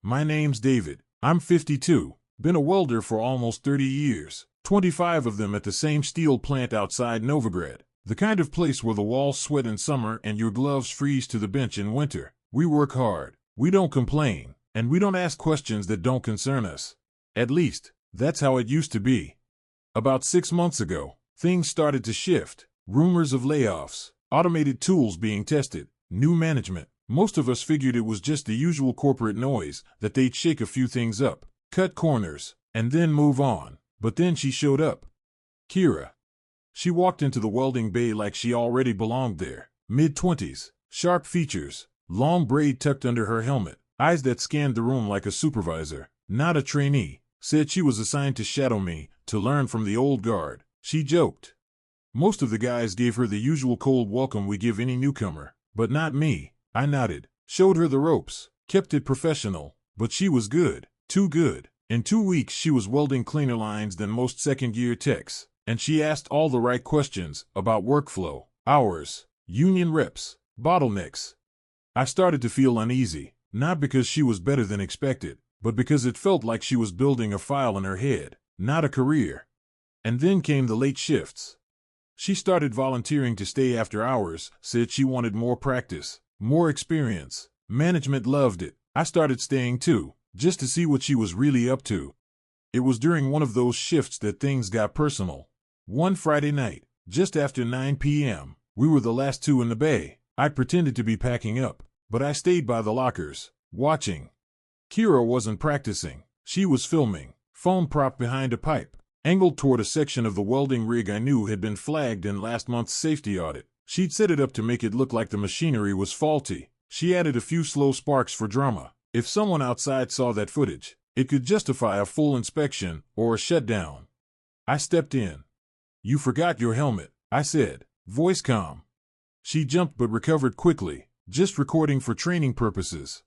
My name's David. I'm 52. Been a welder for almost 30 years. 25 of them at the same steel plant outside Novigrad. The kind of place where the walls sweat in summer and your gloves freeze to the bench in winter. We work hard. We don't complain. And we don't ask questions that don't concern us. At least, that's how it used to be. About 6 months ago, things started to shift. Rumors of layoffs, automated tools being tested, new management. Most of us figured it was just the usual corporate noise, that they'd shake a few things up, cut corners, and then move on. But then she showed up. Kira. She walked into the welding bay like she already belonged there. Mid-20s, sharp features, long braid tucked under her helmet, eyes that scanned the room like a supervisor, not a trainee. Said she was assigned to shadow me, to learn from the old guard. She joked. Most of the guys gave her the usual cold welcome we give any newcomer, but not me. I nodded, showed her the ropes, kept it professional, but she was good, too good. In 2 weeks she was welding cleaner lines than most second-year techs, and she asked all the right questions about workflow, hours, union reps, bottlenecks. I started to feel uneasy, not because she was better than expected, but because it felt like she was building a file in her head, not a career. And then came the late shifts. She started volunteering to stay after hours, said she wanted more practice, more experience. Management loved it. I started staying too, just to see what she was really up to. It was during one of those shifts that things got personal. One Friday night, just after 9 p.m., we were the last two in the bay. I pretended to be packing up, but I stayed by the lockers, watching. Kira wasn't practicing. She was filming, phone propped behind a pipe, angled toward a section of the welding rig I knew had been flagged in last month's safety audit. She'd set it up to make it look like the machinery was faulty. She added a few slow sparks for drama. If someone outside saw that footage, it could justify a full inspection or a shutdown. I stepped in. "You forgot your helmet," I said, voice calm. She jumped but recovered quickly, "Just recording for training purposes.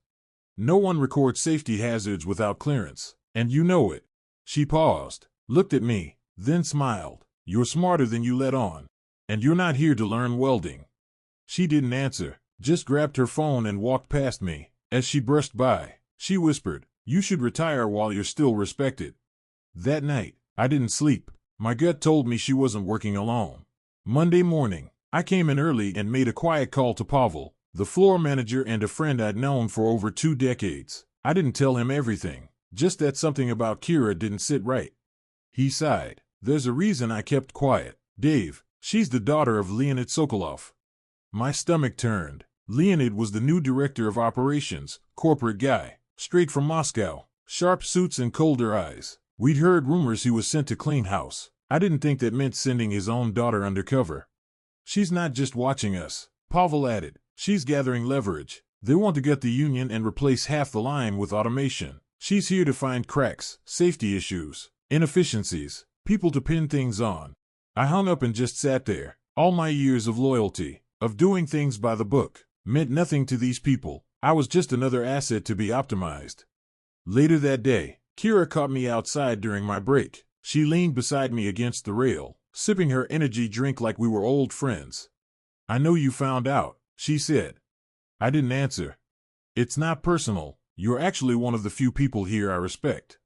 No one records safety hazards without clearance, and you know it." She paused, looked at me, then smiled. "You're smarter than you let on. And you're not here to learn welding." She didn't answer, just grabbed her phone and walked past me. As she brushed by, she whispered, "You should retire while you're still respected." That night, I didn't sleep. My gut told me she wasn't working alone. Monday morning, I came in early and made a quiet call to Pavel, the floor manager and a friend I'd known for over 2 decades. I didn't tell him everything, just that something about Kira didn't sit right. He sighed. "There's a reason I kept quiet, Dave. She's the daughter of Leonid Sokolov." My stomach turned. Leonid was the new director of operations, corporate guy, straight from Moscow, sharp suits and colder eyes. We'd heard rumors he was sent to clean house. I didn't think that meant sending his own daughter undercover. "She's not just watching us," Pavel added. "She's gathering leverage. They want to gut the union and replace half the line with automation. She's here to find cracks, safety issues, inefficiencies, people to pin things on." I hung up and just sat there. All my years of loyalty, of doing things by the book, meant nothing to these people. I was just another asset to be optimized. Later that day, Kira caught me outside during my break. She leaned beside me against the rail, sipping her energy drink like we were old friends. "I know you found out," she said. I didn't answer. "It's not personal. You're actually one of the few people here I respect.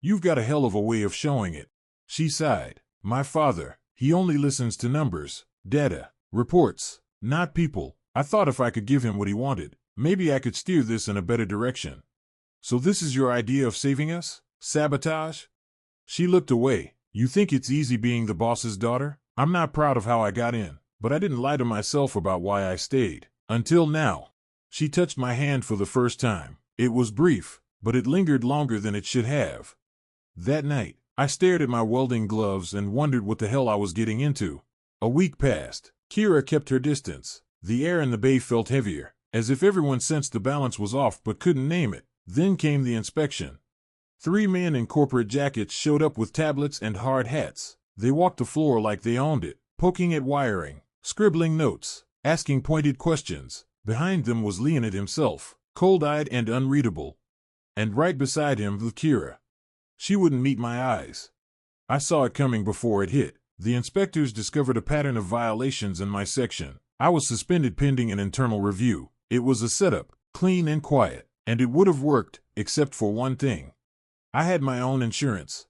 You've got a hell of a way of showing it." She sighed. "My father, he only listens to numbers, data, reports, not people. I thought if I could give him what he wanted, maybe I could steer this in a better direction." "So this is your idea of saving us? Sabotage?" She looked away. "You think it's easy being the boss's daughter? I'm not proud of how I got in, but I didn't lie to myself about why I stayed. Until now." She touched my hand for the first time. It was brief, but it lingered longer than it should have. That night, I stared at my welding gloves and wondered what the hell I was getting into. A week passed. Kira kept her distance. The air in the bay felt heavier, as if everyone sensed the balance was off but couldn't name it. Then came the inspection. 3 men in corporate jackets showed up with tablets and hard hats. They walked the floor like they owned it, poking at wiring, scribbling notes, asking pointed questions. Behind them was Leonid himself, cold-eyed and unreadable. And right beside him was Kira. She wouldn't meet my eyes. I saw it coming before it hit. The inspectors discovered a pattern of violations in my section. I was suspended pending an internal review. It was a setup, clean and quiet, and it would have worked except for one thing. I had my own insurance.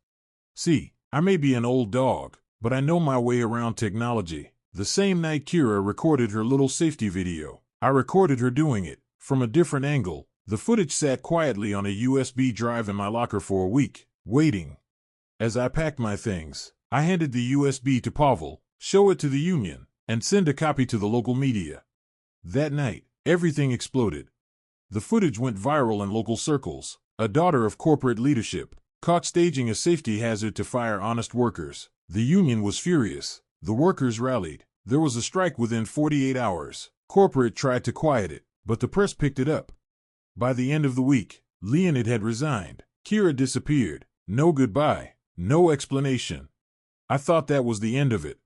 See, I may be an old dog, but I know my way around technology. The same night Kira recorded her little safety video, I recorded her doing it, from a different angle. The footage sat quietly on a USB drive in my locker for a week, waiting. As I packed my things, I handed the USB to Pavel, show it to the union, and send a copy to the local media. That night, everything exploded. The footage went viral in local circles. A daughter of corporate leadership, caught staging a safety hazard to fire honest workers. The union was furious. The workers rallied. There was a strike within 48 hours. Corporate tried to quiet it, but the press picked it up. By the end of the week, Leonid had resigned. Kira disappeared. No goodbye, no explanation. I thought that was the end of it.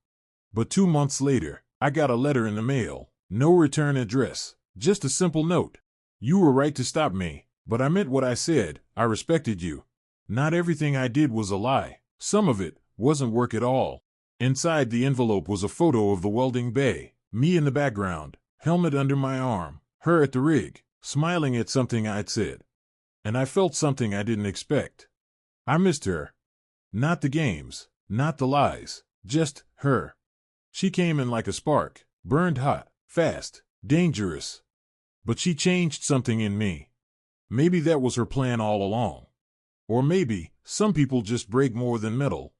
But 2 months later, I got a letter in the mail. No return address, just a simple note. You were right to stop me, but I meant what I said. I respected you. Not everything I did was a lie. Some of it wasn't work at all. Inside the envelope was a photo of the welding bay, me in the background, helmet under my arm, her at the rig, smiling at something I'd said. And I felt something I didn't expect. I missed her. Not the games, not the lies, just her. She came in like a spark, burned hot, fast, dangerous. But she changed something in me. Maybe that was her plan all along. Or maybe some people just break more than metal.